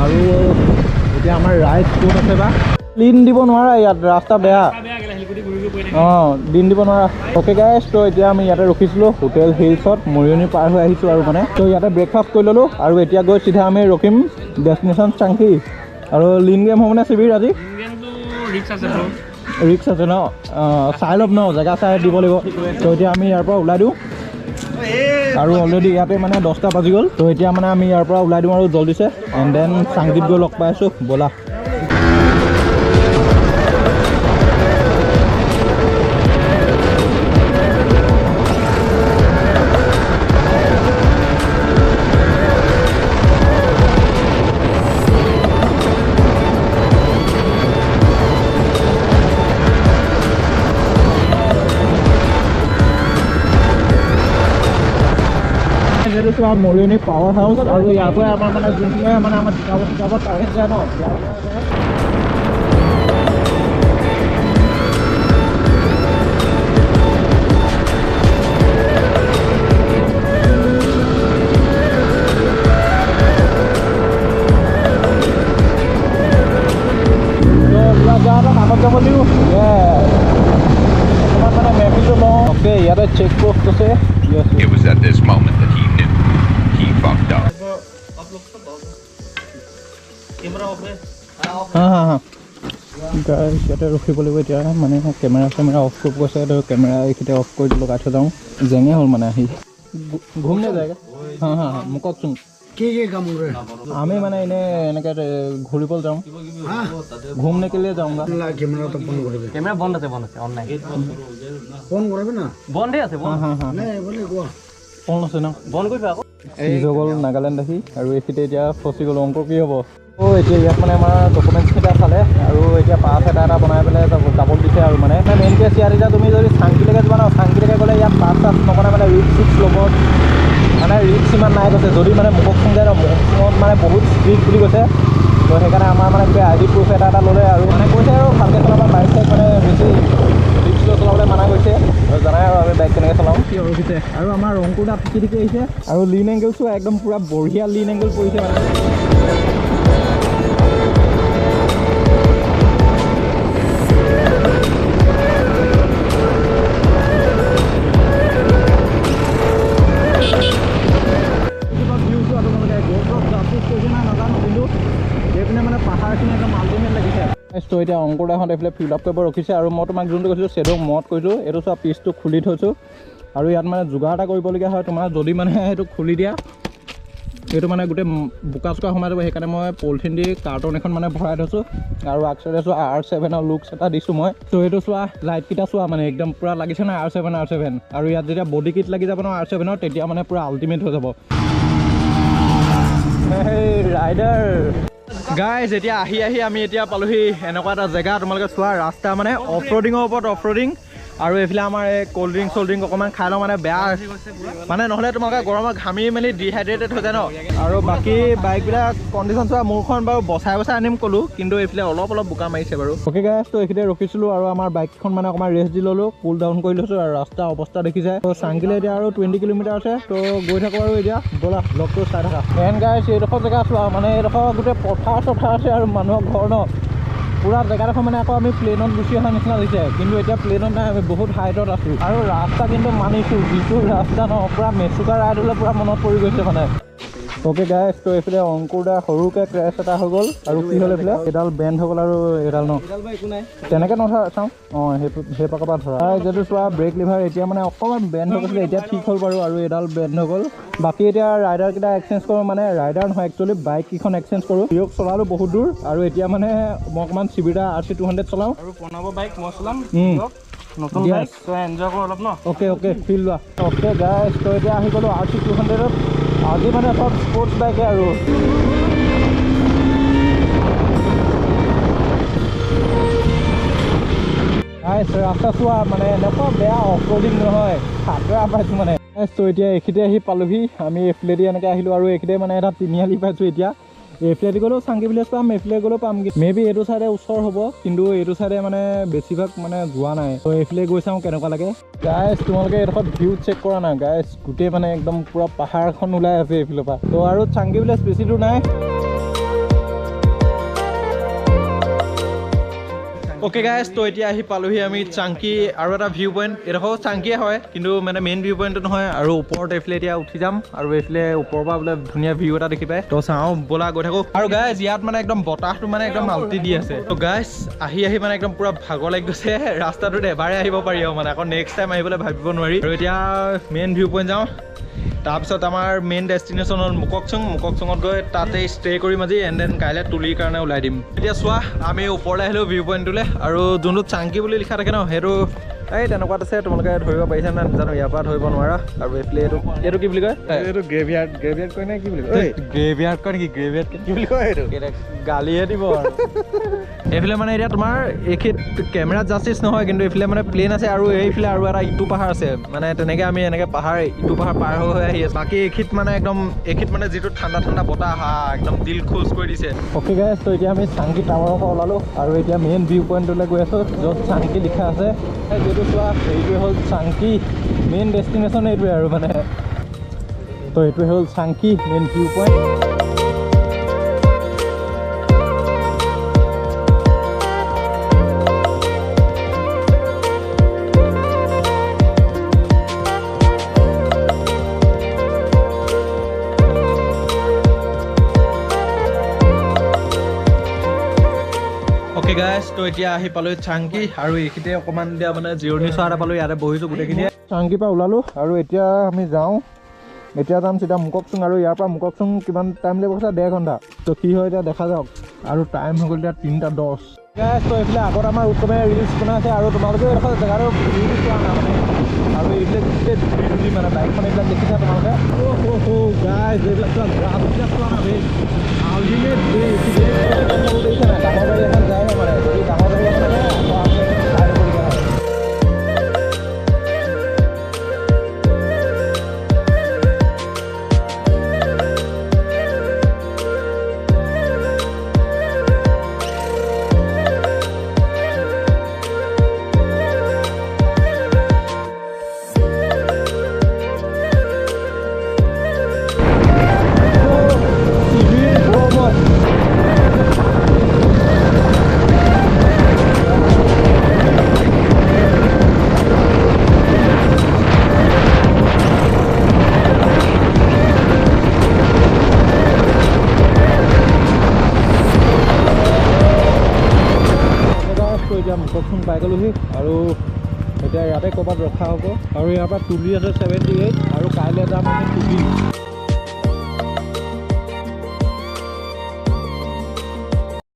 আৰু এতিয়া আমাৰ ৰাইড ক'ত আছে বা দিন দিব নোৱাৰা ইয়াত ৰাস্তা বেয়া দিন দিব নোৱাৰা অ'কে গাইছ তো এতিয়া আমি ইয়াতে ৰখিছিলোঁ হোটেল হিলছত মৰিয়নি পাৰ হৈ আহিছোঁ আৰু মানে তো ইয়াতে ব্ৰেকফাষ্ট কৰি ল'লোঁ আৰু এতিয়া গৈ চিধা আমি ৰখিম ডেষ্টিনেশ্যন চাংকি আৰু লিন গেম হ'বনে শিবিৰ আজি ৰিক্স আছে ন চাই ল'ম ন জেগা চাই দিব লাগিব তো এতিয়া আমি ইয়াৰ পৰা ওলাই দিওঁ আৰু অলৰেডি ইয়াতে মানে 10টা বাজি গ'ল তো এতিয়া মানে আমি ইয়াৰ পৰা ওলাই দিওঁ আৰু জল্দিছে এণ্ড দেন চাংকিত গৈ লগ পাই আছোঁ ব'লা মৰিয়নি পাৱাৰ হাউচ আৰু ইয়াৰ পৰা আমাৰ মানে যোনটোৱে মানে আমাৰ জিকাব টাৰ্গেট যায় ন কামত যাব দিওঁ অকণমান মানে মেপিটো লওঁ অ'কে ইয়াতে চেক পোষ্ট আছে It was at this moment that he knew he fucked up. ইয়াতে ৰখিব লাগিব এতিয়া মানে কেমেৰা অফ কৰিব কৈছে কেমেৰা এইখিনিতে অফ কৰি লগাই থৈ যাওঁ জেঙে হ'ল মানে আহি ঘুমনে যায় মোককচোং আমি মানে এনে এনেকে ঘূৰিবলৈ যাওঁ ঘুমনে কেলে যাওঁ কেমেৰা বন্ধ আছে অনলাইন ফোন কৰিবি না বন্ধে আছে ফোন আছে ন বন্ধ কৰিবা আকৌ এই গ'ল নাগালেণ্ড আহি আৰু এইখিনিতে এতিয়া ফচি গ'ল অংক কি হ'ব এতিয়া ইয়াত মানে আমাৰ ডকুমেণ্টছকেইটা চালে আৰু এতিয়া পাছ এটা বনাই পেলাই যাব দিছে আৰু মানে মেইন কেছ ইয়াত এতিয়া তুমি যদি চাংকিলৈকে যোৱা ন চাংকিলৈকে গ'লে ইয়াত পাছ নবনাই মানে ৰিক্স লগত মানে ৰিক্স ইমান নাই কৈছে যদি মানে মককচুং যায় ন মককচুঙত মানে বহুত ষ্ট্ৰিক্ট বুলি কৈছে তো সেইকাৰণে আমাৰ মানে কিবা আই ডি প্ৰুফ এটা ল'লে আৰু মানে কৈছে আৰু ভালকৈ চলাবা বাইক চাইক মানে বেছি ৰিক্স লৈ চলাবলৈ মানা কৰিছে আৰু জানাই আৰু আমি বাইক কেনেকৈ চলাওঁ কি ৰখিছে আৰু আমাৰ ৰংপুৰ তাত ঠিকি আহিছে আৰু লিন এংগেলছো একদম পূৰা বঢ়িয়া লিন এংগেল পৰিছে মানে তো এতিয়া অংকুৰদাহঁত এইফালে ফিল আপ কৰিব ৰখিছে আৰু মই তোমাক যোনটো কৈছিলোঁ চেডক মত কৈছোঁ এইটো চোৱা পিচটো খুলি থৈছোঁ আৰু ইয়াত মানে যোগাৰ এটা কৰিবলগীয়া হয় তোমাৰ যদি মানে সেইটো খুলি দিয়া এইটো মানে গোটেই বোকা চোকা সোমাই যাব সেইকাৰণে মই পলিথিন দি কাৰ্টন এখন মানে ভৰাই থৈছোঁ আৰু আগচাইডে চোৱা R7ৰ লুকছ এটা দিছোঁ মই তো এইটো চোৱা লাইটকেইটা চোৱা মানে একদম পূৰা লাগিছে না R7 আৰু ইয়াত যেতিয়া বডি কিট লাগি যাব ন R7ৰ তেতিয়া মানে পূৰা আল্টিমেট হৈ যাব ৰাইডাৰ গাইজ এতিয়া আহি আমি এতিয়া পালোহি এনেকুৱা এটা জেগা তোমালোকে চোৱা ৰাস্তা মানে অফ ৰোডিঙৰ ওপৰত অফ ৰোডিং আৰু এইফালে আমাৰ এই ক'ল্ড ড্ৰিংক অকণমান খাই লওঁ মানে বেয়া মানে নহ'লে তোমালোকে গৰমত ঘামি মেলি ডিহাইড্ৰেটেড হৈ যায় ন আৰু বাকী বাইকবিলাক কণ্ডিশ্যন চোৱা মোৰখন বাৰু বচাই আনিম ক'লোঁ কিন্তু এইফালে অলপ বোকা মাৰিছে বাৰু অ'কে গাইজ তো এইখিনিতে ৰখিছিলোঁ আৰু আমাৰ বাইকখন মানে অকণমান ৰেষ্ট দি ল'লোঁ কুল ডাউন কৰি লৈছোঁ আৰু ৰাস্তা অৱস্থা দেখিছে তো চাংকিলে এতিয়া আৰু 20 কিলোমিটাৰ আছে তো গৈ থাকোঁ আৰু এতিয়া ব'লা ব্লগটো চাই থাকা এণ্ড গাইজ এইডোখৰ জেগা চোৱা মানে এইডোখৰ গোটেই পথাৰ আছে আৰু মানুহৰ ঘৰ ন পুৰা জেগাডোখৰ মানে আকৌ আমি প্লেনত গুচি অহা নিচিনা হৈছে কিন্তু এতিয়া প্লেনত নাই আমি বহুত হাইটত আছোঁ আৰু ৰাস্তা কিন্তু মানিছোঁ যিটো ৰাস্তা ন পুৰা মেচুকা ৰাইড হ'লে পুৰা মনত পৰি গৈছে মানে অ'কে গাইজ তো এইফালে অংকুৰদা সৰুকৈ ক্ৰেছ এটা হৈ গ'ল আৰু কি হ'ল এইফালে এডাল বেণ্ড হৈ গ'ল আৰু এডাল ন তেনেকৈ নধৰা চাওঁ অঁ সেই পাকৰ পৰা ধৰা যিহেতু চোৱা ব্ৰেক লিভাৰ এতিয়া মানে অকণমান বেণ্ড হৈ গৈছিলে এতিয়া ঠিক হ'ল বাৰু আৰু এডাল বেণ্ড হৈ গ'ল বাকী এতিয়া ৰাইডাৰকেইটা এক্সচেঞ্জ কৰোঁ মানে ৰাইডাৰ নহয় একচুৱেলি বাইককেইখন এক্সচেঞ্জ কৰোঁ হিৰ'ক চলালোঁ বহুত দূৰ আৰু এতিয়া মানে মই অকণমান চিবিৰা RC200 চলাওঁ আৰু প্ৰণৱ বাইক মই চলাম নতুন বাইক তো এনজয় কৰোঁ অলপ ন অ'কে ফিল লোৱা অ'কে গাইজ তো এতিয়া আহি গ'লোঁ RC200ত আজি মানে চব স্পৰ্টছ বাইকে আৰু ৰাস্তা চোৱা মানে এনেকুৱা বেয়া অফ ৰোডিং নহয় খাতৰা পাইছোঁ মানে তো এতিয়া এইখিনিতে আহি পালোহি আমি এইফালেদি এনেকৈ আহিলোঁ আৰু এইখিনিতে মানে এটা তিনিআলি পাইছোঁ এতিয়া এইফালেদি গ'লেও চাংকি ভিলেজ পাম এইফালে গ'লেও পাম মেবি এইটো চাইডে ওচৰ হ'ব কিন্তু এইটো চাইডে মানে বেছিভাগ মানে যোৱা নাই তো এইফালে গৈ চাওঁ কেনেকুৱা লাগে গাইজ তোমালোকে এইডোখৰ ভিউ চেক কৰা নাই গাইজ গোটেই মানে একদম পূৰা পাহাৰখন ওলাই আছে এইফালৰ পৰা তো আৰু চাংকি ভিলেজ বেছি দূৰ নাই ওকে গাইজ, তো এতিয়া আহি পালোহি আমি চাংকি আৰু এটা ভিউ পইণ্ট। এডোখৰ চাংকিয়ে হয় কিন্তু মানে মেইন ভিউ পইণ্টটো নহয়। আৰু ওপৰত এইফালে এতিয়া উঠি যাম আৰু এইফালে ওপৰৰ পৰা বোলে ধুনীয়া ভিউ এটা দেখি পায়। তো চাওঁ ব'লা গৈ থাকোঁ। আৰু গাইজ ইয়াত মানে একদম বতাহটো মানে একদম আল্টি দি আছে। তো গাইজ আহি মানে একদম পুৰা ভাগৰ লাগি গৈছে। ৰাস্তাটোত এবাৰে আহিব পাৰি আৰু মানে আকৌ নেক্সট টাইম আহিবলৈ ভাবিব নোৱাৰি। আৰু এতিয়া মেইন ভিউ পইণ্ট যাওঁ। তাৰপিছত আমাৰ মেইন ডেষ্টিনেশ্যন হ'ল মুককচুঙত গৈ তাতে ষ্টে কৰিম আজি। এণ্ড দেন কাইলৈ তুলিৰ কাৰণে ওলাই দিম। এতিয়া চোৱা আমি ওপৰলৈ আহিলোঁ ভিউ পইণ্টটোলৈ। আৰু যোনটো চাংকি বুলি লিখা থাকে ন, সেইটো এই তেনেকুৱাত আছে। তোমালোকে ধৰিব পাৰিছা নে নাজানো, ইয়াৰ পৰা ধৰিব নোৱাৰা। আৰু এইফালে এইটো কি বুলি কয়? এইটো গ্ৰেভিয়াৰ্ড কয় নে কি বুলি কয়? গ্ৰেভিয়াৰ্ড কয় নেকি? গ্ৰেভিয়াৰ্ড কি বুলি কয়? এইটো গালিহে দিব আৰু। এইফালে মানে এতিয়া তোমাৰ এইখিত কেমেৰাত জাষ্টিছ নহয়, কিন্তু এইফালে মানে প্লেন আছে আৰু এইফালে আৰু এটা ইটো পাহাৰ আছে। মানে তেনেকৈ আমি এনেকৈ পাহাৰ ইটো পাহাৰ পাৰ হৈ আহি আছোঁ। বাকী এইখিত মানে যিটো ঠাণ্ডা ঠাণ্ডা বতাহ আহা একদম দিল খোজ কৰি দিছে। অ'কে গাইজ, তো এতিয়া আমি চাংকি টাৱাৰৰ পৰা ওলালোঁ আৰু এতিয়া মেইন ভিউ পইণ্টলৈ গৈ আছোঁ য'ত চাংকি লিখা আছে। যিহেতু চোৱা এইটোৱে হ'ল চাংকি মেইন ডেষ্টিনেশ্যন, এইটোৱে আৰু মানে। তো এইটোৱে হ'ল chunky main view point. Okay guys, তো এতিয়া আহি পালোঁ চাংকি আৰু এইখিনিতে অকণমান এতিয়া মানে জিৰণি চোৱা এটা পালোঁ। ইয়াতে বহিছোঁ গোটেইখিনিয়ে। চাংকিৰ পৰা ওলালোঁ আৰু এতিয়া আমি যাওঁ। এতিয়া যাম চিধা মুককচুং। আৰু ইয়াৰ পৰা মুককচুং কিমান টাইম লাগিব কৈছে? 1.5 ঘণ্টা। তো কি হয় এতিয়া দেখা যাওক। আৰু টাইম হৈ গ'ল এতিয়া 3:10। গাইজ, তো এইফালে আগত আমাৰ উত্তমে ৰিলচ বনাইছে আৰু তোমালোকে এইডোখৰ জেগাটো ভিউটো চোৱা নাই মানে। আৰু এইবিলাক গোটেই ধূলি মানে বাইকখন এইবিলাক দেখিছা তোমালোকে? গাইজ এইবিলাক চোৱা, গ্ৰাছবিলাক চোৱা না দেই। আল্টিমেট দেই। দেখিছা নাই? ডাঙৰ গাড়ী এখন যায়হে মানে। যদি ডাঙৰ গাড়ী এখন আহে আকৌ আমি চাই ল'বলগীয়া হয়। এতিয়া মুককচুং পাই গ'লোহি আৰু এতিয়া ইয়াতে ক'ৰবাত ৰখা হ'ব। আৰু ইয়াৰ পৰা তুলি আছে 78 আৰু কাইলৈ যাম আমি তুলি।